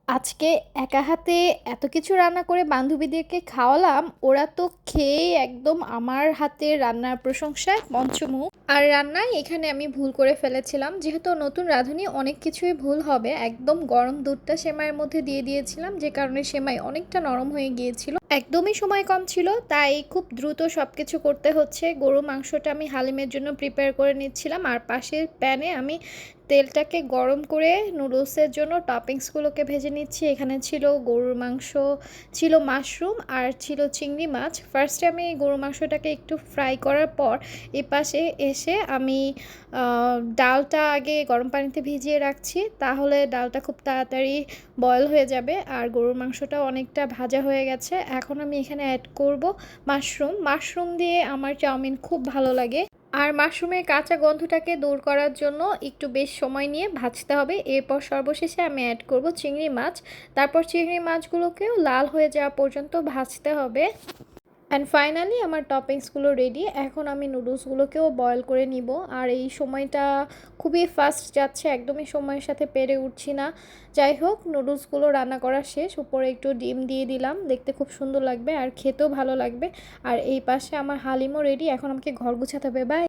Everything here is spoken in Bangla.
আজকে একা হাতে এত কিছু রান্না করে বান্ধবীদেরকে খাওয়ালাম, ওরা তো খেয়ে একদম আমার হাতের রান্নার প্রশংসায় পঞ্চমুখ। আর রান্নায় এখানে আমি ভুল করে ফেলেছিলাম, যেহেতু নতুন রাঁধুনি অনেক কিছুই ভুল হবে। একদম গরম দুধটা সেমাইয়ের মধ্যে দিয়ে দিয়েছিলাম, যে কারণে সেমাই অনেকটা নরম হয়ে গিয়েছিল। একদমই সময় কম ছিল, তাই খুব দ্রুত সব কিছু করতে হচ্ছে। গরু মাংসটা আমি হালিমের জন্য প্রিপেয়ার করে নিচ্ছিলাম, আর পাশের প্যানে আমি তেলটাকে গরম করে নুডলসের জন্য টপিংসগুলোকে ভেজে নিচ্ছি। এখানে ছিল গরুর মাংস, ছিল মাশরুম, আর ছিল চিংড়ি মাছ। ফার্স্টে আমি গরুর মাংসটাকে একটু ফ্রাই করার পর এপাশে এসে আমি ডালটা আগে গরম পানিতে ভিজিয়ে রাখছি, তাহলে ডালটা খুব তাড়াতাড়ি বয়েল হয়ে যাবে। আর গরুর মাংসটাও অনেকটা ভাজা হয়ে গেছে। এখন আমি এখানে অ্যাড করব মাশরুম দিয়ে আমার চাউমিন খুব ভালো লাগে। আর মাশরুমের কাঁচা গন্ধটাকে দূর করার জন্য একটু বেশ সময় নিয়ে ভাজতে হবে। এরপর সর্বশেষে আমি অ্যাড করব চিংড়ি মাছ। তারপর চিংড়ি মাছগুলোকেও লাল হয়ে যাওয়া পর্যন্ত ভাজতে হবে। অ্যান্ড ফাইনালি আমার টপিংসগুলো রেডি। এখন আমি নুডলসগুলোকেও বয়েল করে নিব। আর এই সময়টা খুবই ফাস্ট যাচ্ছে, একদমই সময়ের সাথে পেরে উঠছি না। যাই হোক, নুডলসগুলো রান্না করা শেষ। উপরে একটু ডিম দিয়ে দিলাম, দেখতে খুব সুন্দর লাগবে আর খেতেও ভালো লাগবে। আর এই পাশে আমার হালিমও রেডি। এখন আমাকে ঘর গুছাতে হবে। বাই।